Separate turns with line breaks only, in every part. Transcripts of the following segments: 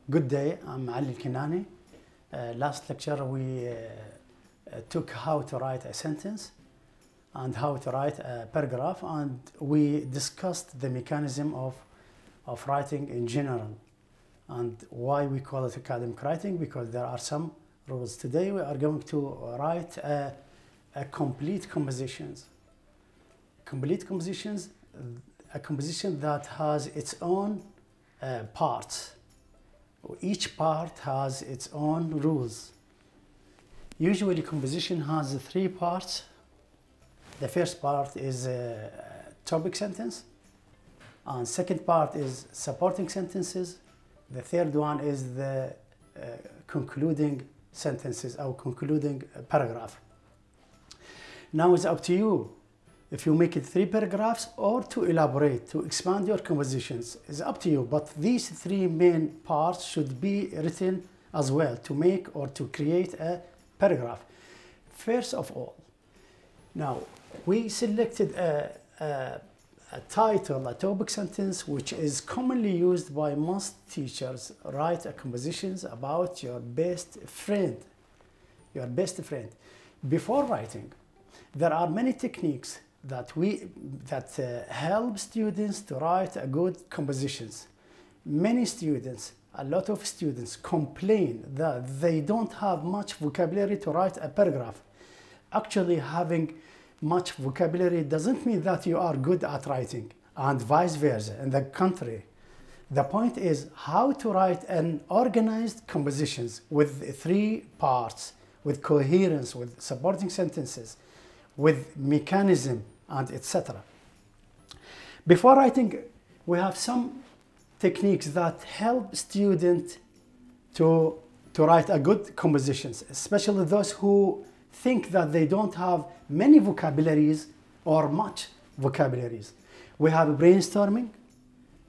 Good day, I'm Ali Kennani. Last lecture we took how to write a sentence and how to write a paragraph, and we discussed the mechanism of writing in general and why we call it academic writing, because there are some rules. Today we are going to write a complete compositions. Complete compositions, a composition that has its own parts. Each part has its own rules. Usually composition has three parts. The first part is a topic sentence, and second part is supporting sentences. The third one is the concluding sentences or concluding paragraph. Now it's up to you if you make it 3 paragraphs or to elaborate, to expand your compositions. It's up to you, but these 3 main parts should be written as well to make or to create a paragraph. First of all, now we selected a title, a topic sentence, which is commonly used by most teachers. Write a compositions about your best friend. Your best friend. Before writing, there are many techniques that help students to write a good compositions. Many students, a lot of students complain that they don't have much vocabulary to write a paragraph. Actually, having much vocabulary doesn't mean that you are good at writing, and vice versa. In the contrary, the point is how to write an organized compositions with 3 parts, with coherence, with supporting sentences, with mechanism, and etc. Before writing, we have some techniques that help students to write a good compositions, especially those who think that they don't have many vocabularies or much vocabularies. We have brainstorming.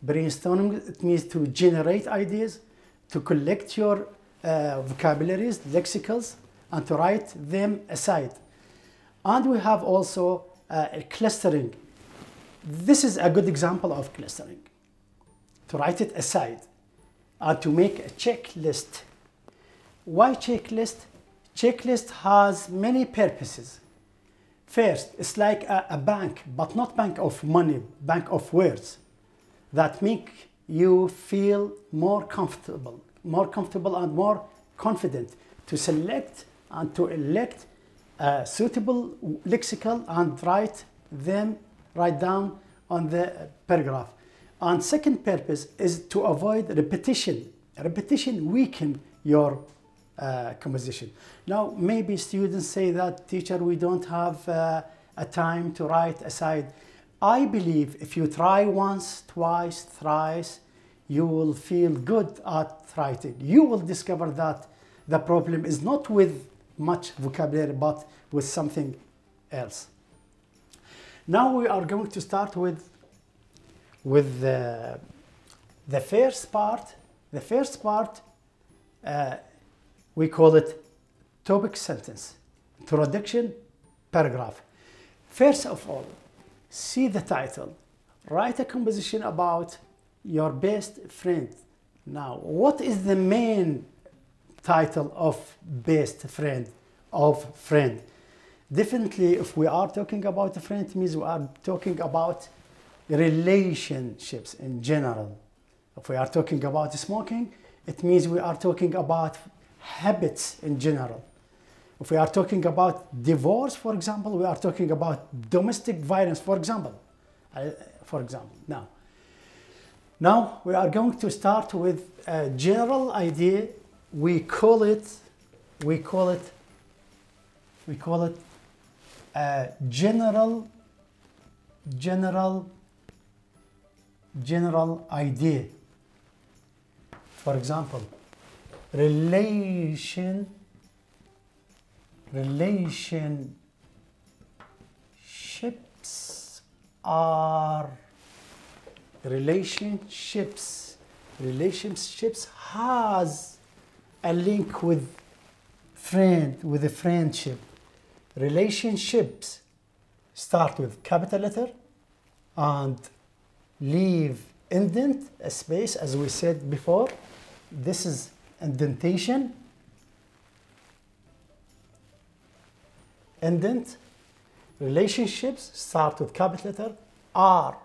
Brainstorming, it means to generate ideas, to collect your vocabularies, lexicals, and to write them aside. And we have also clustering. This is a good example of clustering. To write it aside and to make a checklist. Why checklist? Checklist has many purposes. First, it's like a bank, but not bank of money, bank of words that make you feel more comfortable and more confident to select and to elect a suitable lexical and write down on the paragraph. And second purpose is to avoid repetition. Repetition weakens your composition. Now, maybe students say that, teacher, we don't have a time to write aside. I believe if you try once, twice, thrice, you will feel good at writing. You will discover that the problem is not with much vocabulary, but with something else. Now we are going to start with the first part. The first part, we call it topic sentence, introduction, paragraph. First of all, see the title. Write a composition about your best friend. Now, what is the main title of best friend, of friend? Definitely, if we are talking about a friend, it means we are talking about relationships in general. If we are talking about smoking, it means we are talking about habits in general. If we are talking about divorce, for example, we are talking about domestic violence, for example. Now we are going to start with a general idea. We call it a general idea. For example, relationships has a link with a friendship. Relationships start with capital letter and leave indent, a space, as we said before. this is indentation, indent. Relationships start with capital letter are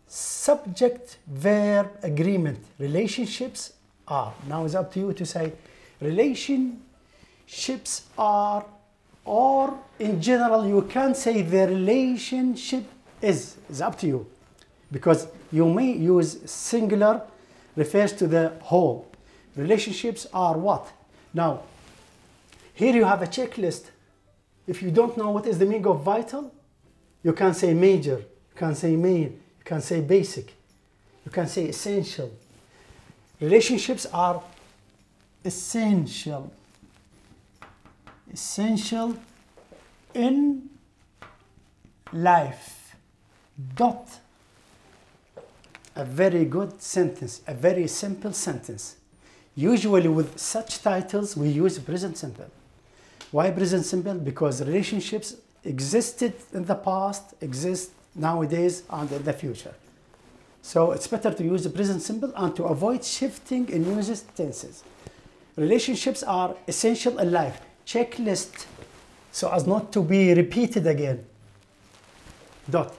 subject verb agreement. Relationships are. Now it's up to you to say relationships are, or in general you can say the relationship is. It's up to you, because you may use singular, refers to the whole. Relationships are what? Now here you have a checklist. If you don't know what is the meaning of vital, you can say major, you can say main, you can say basic, you can say essential. Relationships are essential. Essential in life. Dot. A very good sentence, a very simple sentence. Usually with such titles we use present simple. Why present simple? Because relationships existed in the past, exist nowadays, and in the future. So it's better to use the present simple and to avoid shifting in usage tenses. Relationships are essential in life. Checklist, so as not to be repeated again. Dot.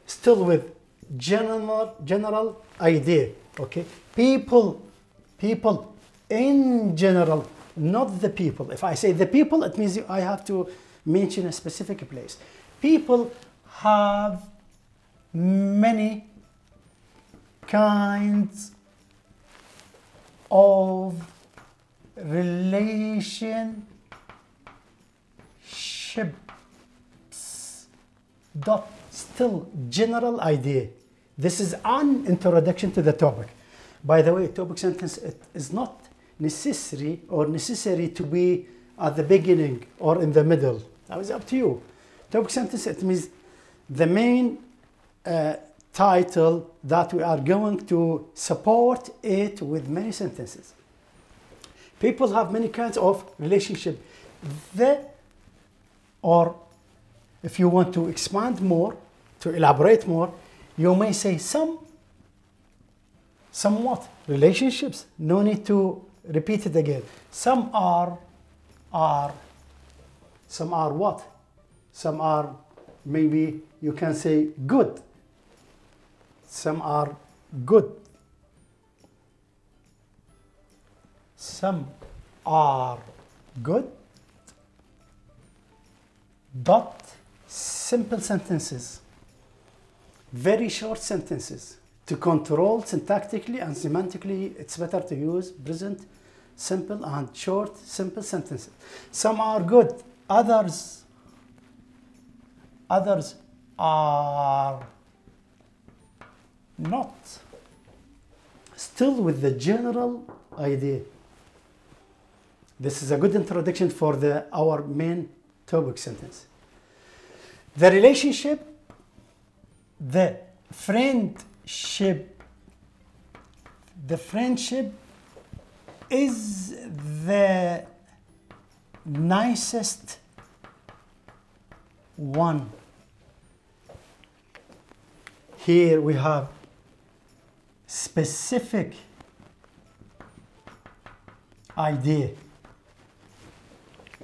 Still with general idea. Okay. People in general. Not the people. If I say the people, it means I have to mention a specific place. People have many kinds of relationships. Dot. Still general idea. This is an introduction to the topic. By the way, topic sentence, it is not necessary to be at the beginning or in the middle. That is up to you. Topic sentence, it means the main title that we are going to support it with many sentences. People have many kinds of relationship. Or if you want to expand more, to elaborate more, you may say somewhat relationships. No need to repeat it again. Some are what? Some are, maybe you can say good. Some are good. Some are good. Dot. Simple sentences. Very short sentences. To control syntactically and semantically, it's better to use present simple and short simple sentences. Some are good, others are not. Still with the general idea. This is a good introduction for our main topic sentence. The relationship, the friendship is the nicest one. Here we have specific idea,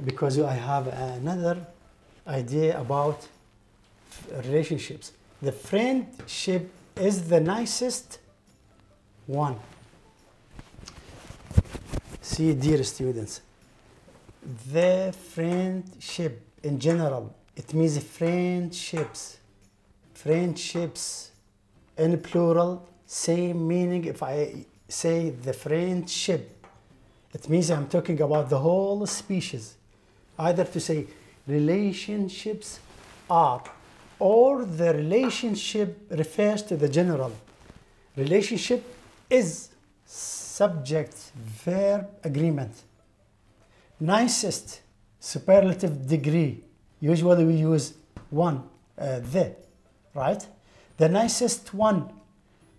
because I have another idea about relationships. The friendship is the nicest one. See, dear students, the friendship in general, it means friendships. Friendships in plural, same meaning. If I say the friendship, it means I'm talking about the whole species. Either to say relationships are, or the relationship refers to the general. Relationship is subject verb agreement. Nicest, superlative degree. Usually we use one, the, right? The nicest one.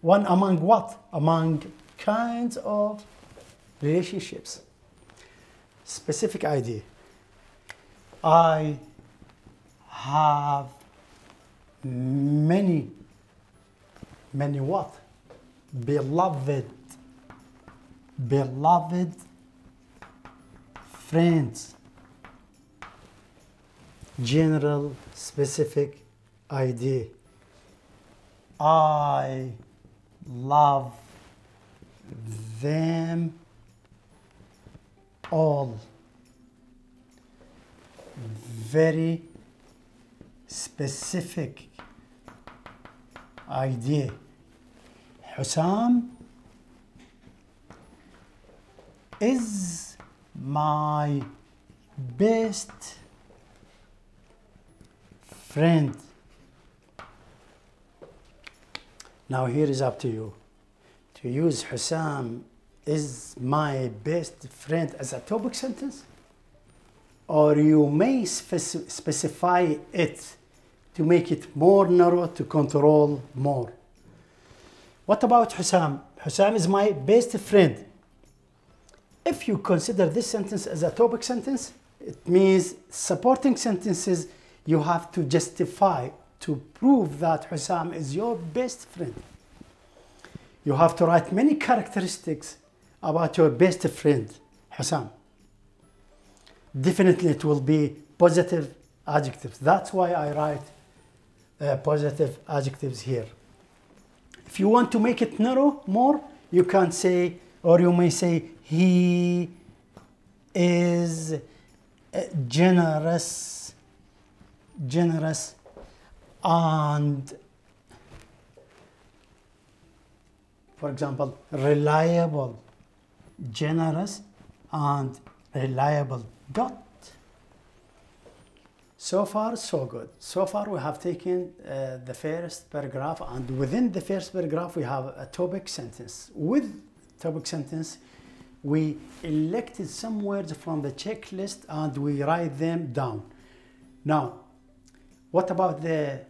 One among what? Among kinds of relationships. Specific idea. I have many what? Beloved beloved friends. General, specific idea. I love them all. Very specific idea. Hussam is my best friend. Now here is up to you to use Hussam is my best friend as a topic sentence, or you may specify it to make it more narrow to control more. What about Hussam? Hussam is my best friend. If you consider this sentence as a topic sentence, it means supporting sentences you have to justify to prove that Hussam is your best friend. You have to write many characteristics about your best friend, Hussam. Definitely it will be positive adjectives. That's why I write positive adjectives here. If you want to make it narrow more, you can say, or you may say, he is generous and, for example, reliable. Generous and reliable. Dot. So far, so good. So far, we have taken the first paragraph, and within the first paragraph, we have a topic sentence. With topic sentence, we elected some words from the checklist and we write them down. Now, what about the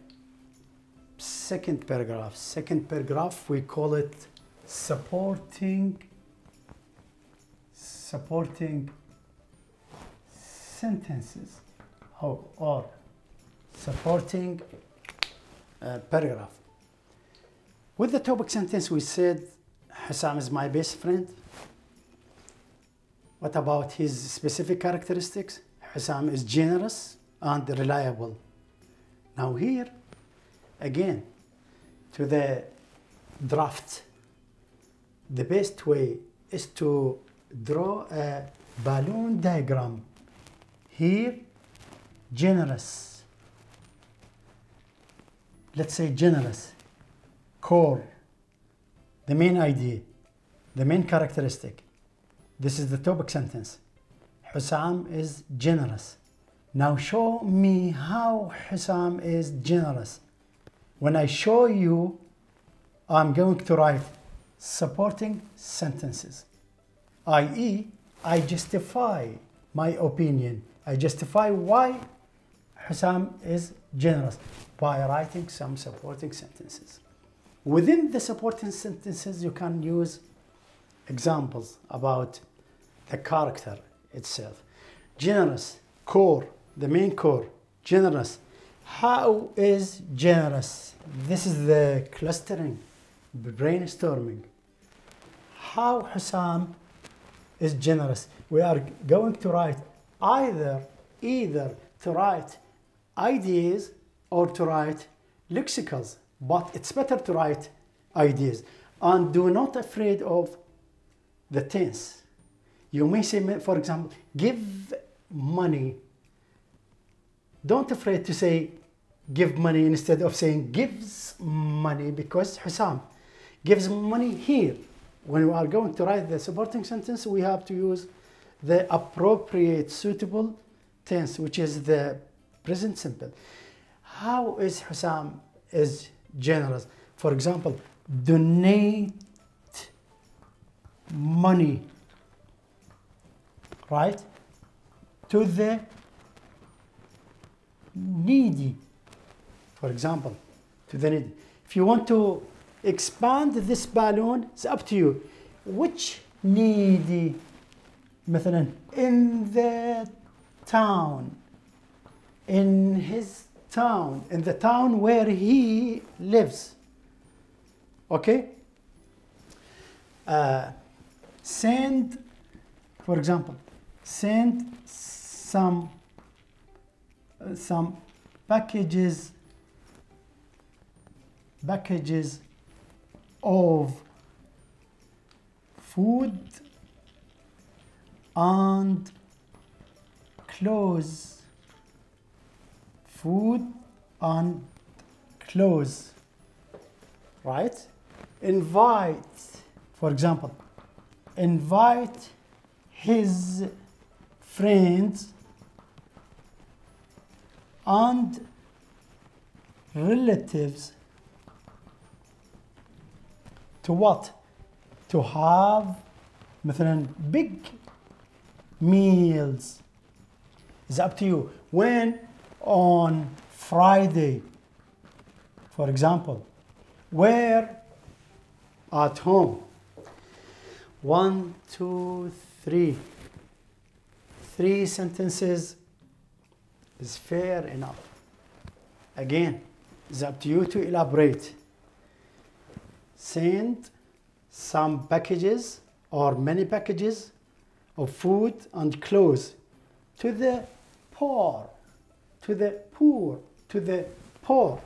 second paragraph? Second paragraph, we call it supporting sentences or supporting paragraph. With the topic sentence, we said Hussam is my best friend. What about his specific characteristics? Hussam is generous and reliable. Now here, again, to the draft, the best way is to draw a balloon diagram. Here, generous. Let's say generous. Core. The main idea. The main characteristic. This is the topic sentence. Hussam is generous. Now show me how Hussam is generous. When I show you, I'm going to write supporting sentences, i.e., I justify my opinion. I justify why Hussam is generous by writing some supporting sentences. Within the supporting sentences, you can use examples about the character itself. Generous, core, the main core, generous. How is generous? This is the clustering, brainstorming. How Hussam is generous? We are going to write either to write ideas or to write lexicals, but it's better to write ideas. And do not afraid of the tense. You may say, for example, give money. Don't afraid to say give money instead of saying gives money, because Hussam gives money here. When we are going to write the supporting sentence, we have to use the appropriate, suitable tense, which is the present simple. How is Hussam is generous? For example, donate money, right, to the needy. For example, to the needy. If you want to expand this balloon, it's up to you. Which needy? مثلا in the town, in his town, in the town where he lives. Okay? Send, for example, send some packages of food and clothes. Food and clothes. Right? Invite, for example, invite his friends and relatives to what? To have مثلا big meals. It's up to you. When? On Friday, for example. Where? At home. 1, 2, 3. 3 sentences is fair enough. Again, it's up to you to elaborate. Send some packages or many packages of food and clothes to the poor, to the poor, to the poor,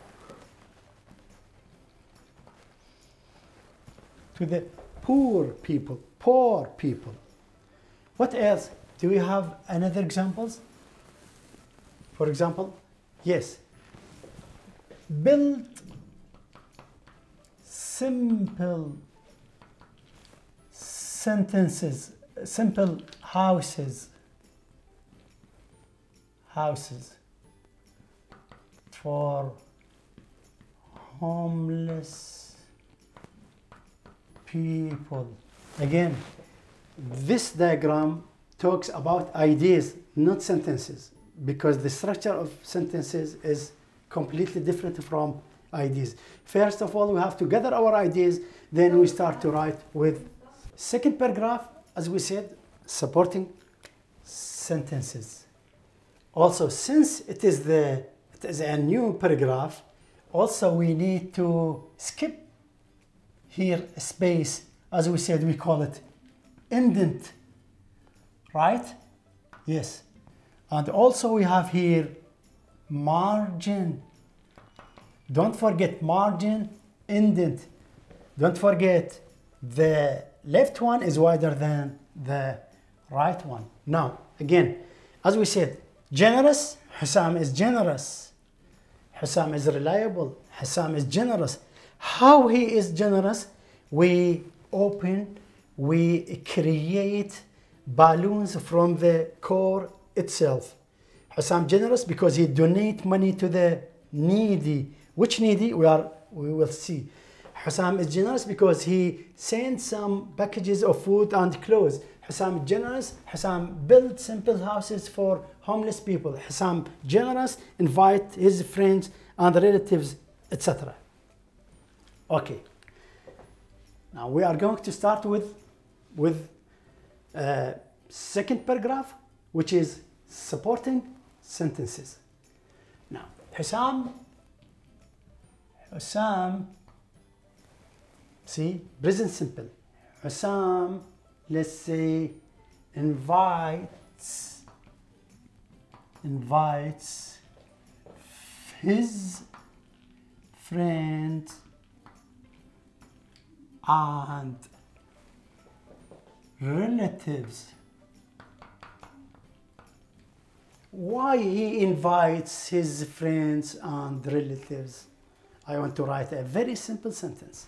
to the poor people, poor people. What else? Do we have another examples? For example, yes. Build simple sentences, simple houses for homeless people. Again, this diagram talks about ideas, not sentences, because the structure of sentences is completely different from ideas. First of all, we have to gather our ideas, then we start to write with second paragraph, as we said, supporting sentences. Also, since it is a new paragraph, also we need to skip here a space, as we said, we call it indent, right? Yes. And also we have here margin. Don't forget margin, indent. Don't forget the left one is wider than the right one. Now, again, as we said, generous, Hussam is generous. Hussam is reliable. Hussam is generous. How he is generous? We create balloons from the core itself. Hussam generous because he donate money to the needy. Which needy? We will see. Hussam is generous because he sends some packages of food and clothes. Hussam is generous. Hussam built simple houses for homeless people. Hussam generous, invite his friends and relatives, etc. Okay. Now we are going to start with second paragraph, which is supporting sentences. Now, Hussam, see, present simple. Hussam, let's say, invites his friend and relatives. Why he invites his friends and relatives? I want to write a very simple sentence.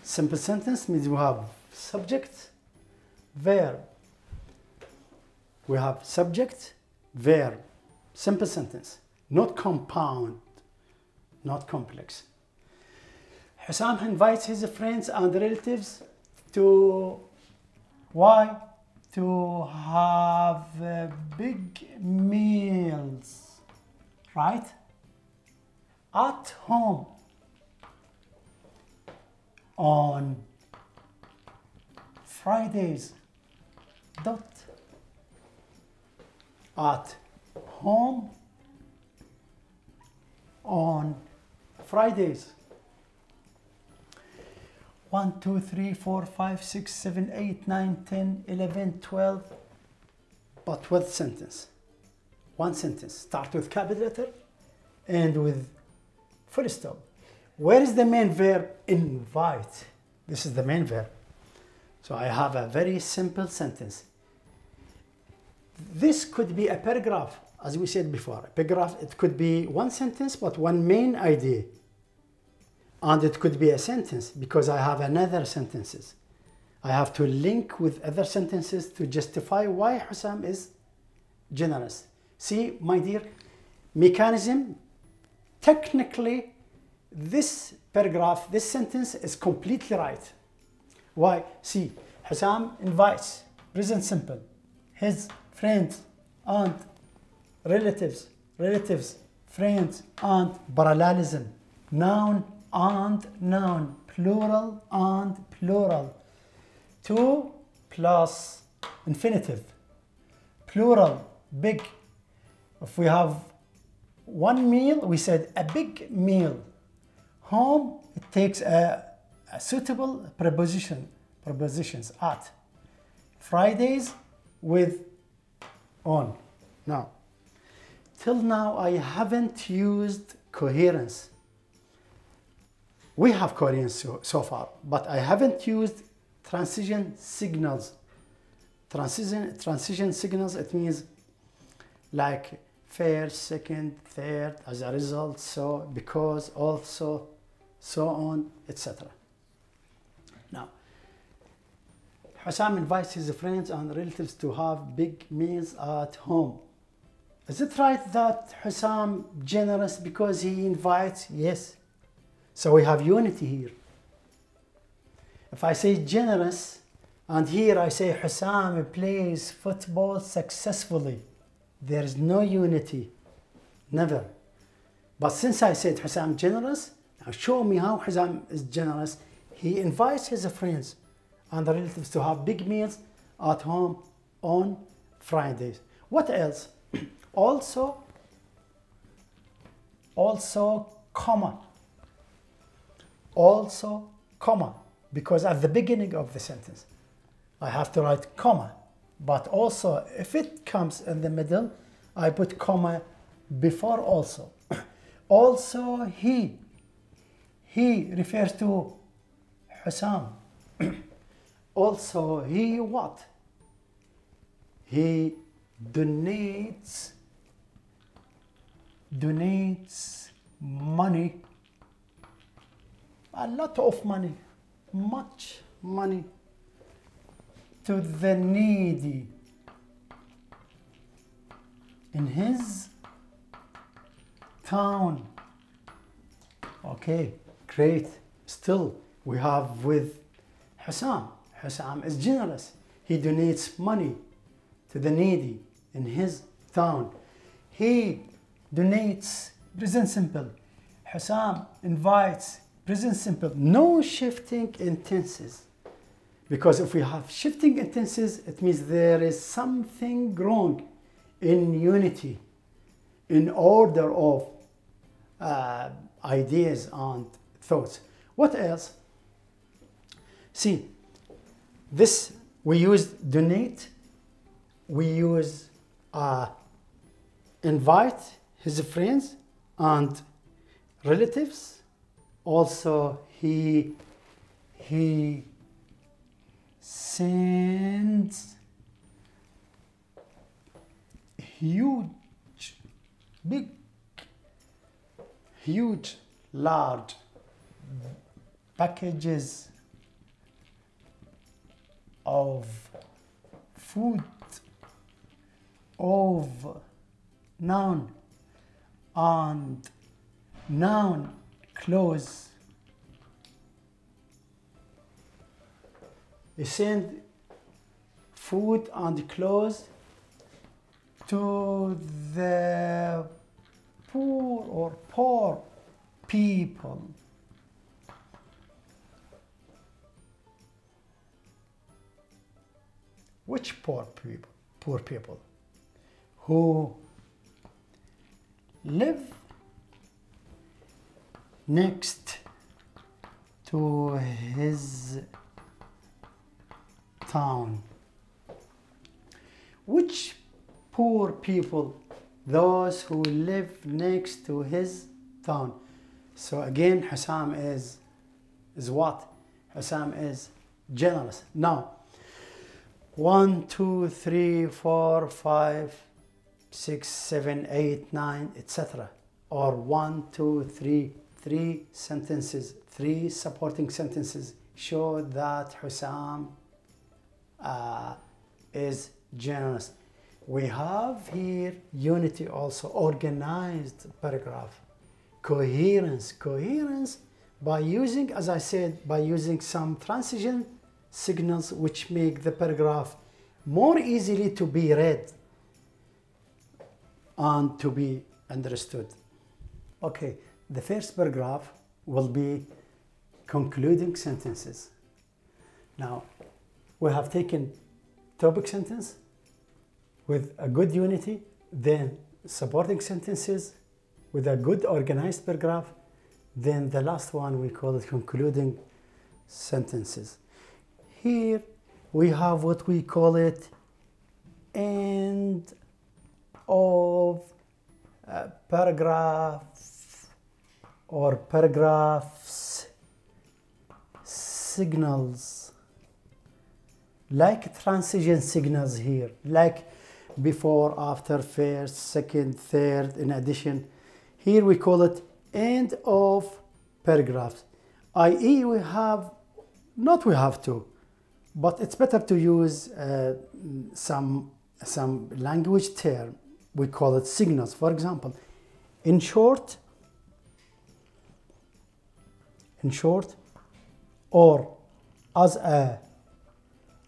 Simple sentence means we have subject, verb. We have subject, verb. Simple sentence, not compound, not complex. Hussam invites his friends and relatives to, why? To have big meals, right? At home on Fridays. Dot. At home on Fridays. 1, 2, 3, 4, 5, 6, 7, 8, 9, 10, 11, 12. But with sentence. One sentence. Start with capital letter and with full stop. Where is the main verb? Invite. This is the main verb. So I have a very simple sentence. This could be a paragraph, as we said before. A paragraph, it could be one sentence, but one main idea. And it could be a sentence because I have another sentences. I have to link with other sentences to justify why Hussam is generous. See, my dear, mechanism, technically, this paragraph, this sentence is completely right. Why? See, Hussam invites, present simple, his friends, aunt, relatives, friends, aunt, parallelism, noun, aunt, noun, plural, aunt, plural. To plus infinitive, plural, big. If we have one meal, we said a big meal. Home, it takes a suitable prepositions at. Fridays with on. Now, till now I haven't used coherence. We have coherence so far, but I haven't used transition signals. Transition signals, it means like first, second, third, as a result, so, because, also, so on, etc. Now, Hussam invites his friends and relatives to have big meals at home. Is it right that Hussam generous because he invites? Yes. So we have unity here. If I say generous, and here I say Hussam plays football successfully, there is no unity, never. But since I said Hussam generous, now show me how Hussam is generous. He invites his friends and the relatives to have big meals at home on Fridays. What else? Also, comma. Also, comma. Because at the beginning of the sentence, I have to write comma. But also, if it comes in the middle, I put comma before also. Also, he. He refers to Hussam. Also, he what? He donates money, a lot of money, much money, to the needy in his town. Okay, great. Still, we have with Hussam. Hussam is generous. He donates money to the needy in his town. He donates, present simple. Hussam invites, present simple. No shifting in tenses. Because if we have shifting in tenses, it means there is something wrong in unity, in order of ideas and thoughts. What else? See, this we use donate, we use invite his friends and relatives. Also, he sends large packages of food, of noun and noun clothes. You send food and clothes to the poor people. Which poor people? Poor people who live next to his town. Which poor people? Those who live next to his town. So again, Hussam is what? Hussam is generous. Now, 1, 2, 3, 4, 5, 6, 7, 8, 9, etc. Or 1, 2, 3, 3 sentences, 3 supporting sentences show that Hussam is generous. We have here unity also, organized paragraph. Coherence by using, as I said, by using some transition signals which make the paragraph more easily to be read and to be understood. Okay, the first paragraph will be concluding sentences. Now, we have taken topic sentence with a good unity, then supporting sentences with a good organized paragraph, then the last one we call it concluding sentences. Here we have what we call it end of paragraph or paragraphs signals, like transition signals here, like before, after, first, second, third, in addition. Here we call it end of paragraphs, i.e. we have to, but it's better to use some language term. We call it signals. For example, in short, or as a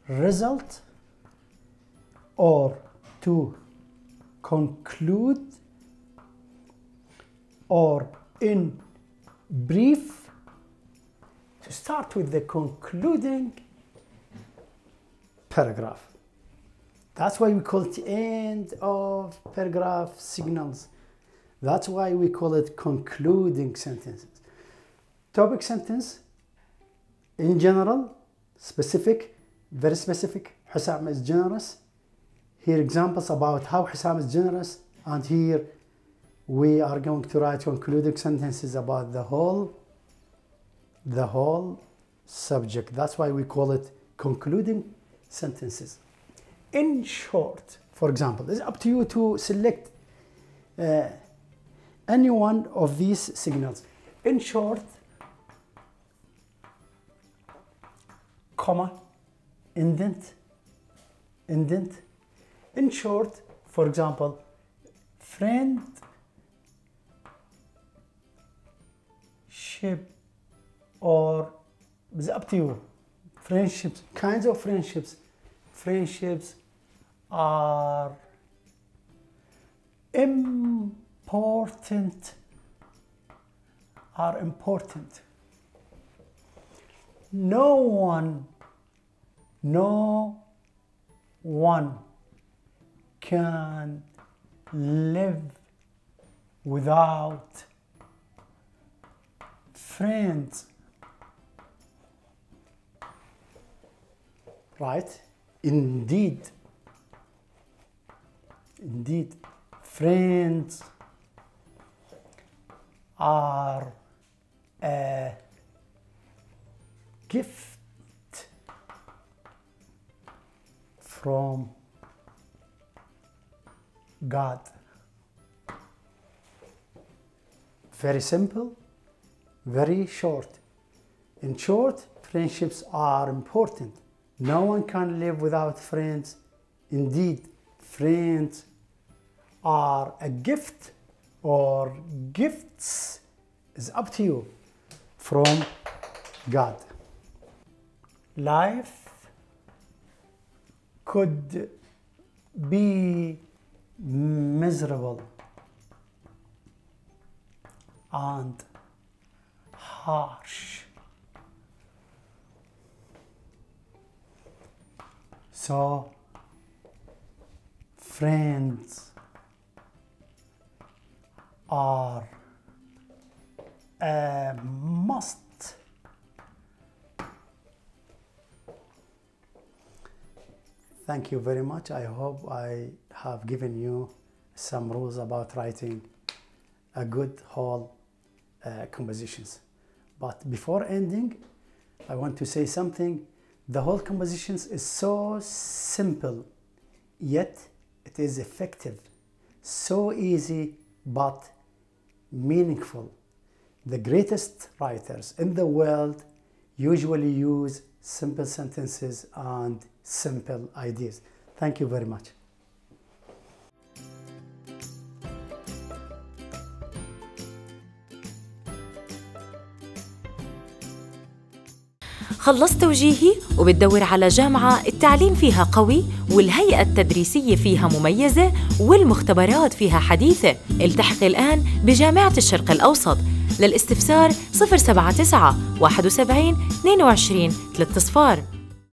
result, or to conclude, or in brief. To start with the concluding paragraph. That's why we call it end of paragraph signals. That's why we call it concluding sentences. Topic sentence, in general, specific, very specific. Hussam is generous. Here examples about how Hussam is generous, and here we are going to write concluding sentences about the whole subject. That's why we call it concluding sentences. In short, for example, it's up to you to select any one of these signals. In short, comma, indent. In short, for example, friendship, or it's up to you. Friendships, kinds of friendships. Friendships are important. No one can live without friends. Right? Indeed, friends are a gift from God. Very simple, very short. In short, friendships are important. No one can live without friends. Indeed, friends are a gift, or gifts, is up to you, from God. Life could be miserable and harsh. So, friends are a must thank you very much. I hope I have given you some rules about writing a good whole compositions. But before ending, I want to say something. The whole compositions is so simple, yet it is effective. So easy, but meaningful. The greatest writers in the world usually use simple sentences and simple ideas. Thank you very much.
خلصت توجيهي وبتدور على جامعة التعليم فيها قوي والهيئة التدريسية فيها مميزة والمختبرات فيها حديثة. التحقي الآن بجامعة الشرق الأوسط. للاستفسار 079 71 22 3 صفار.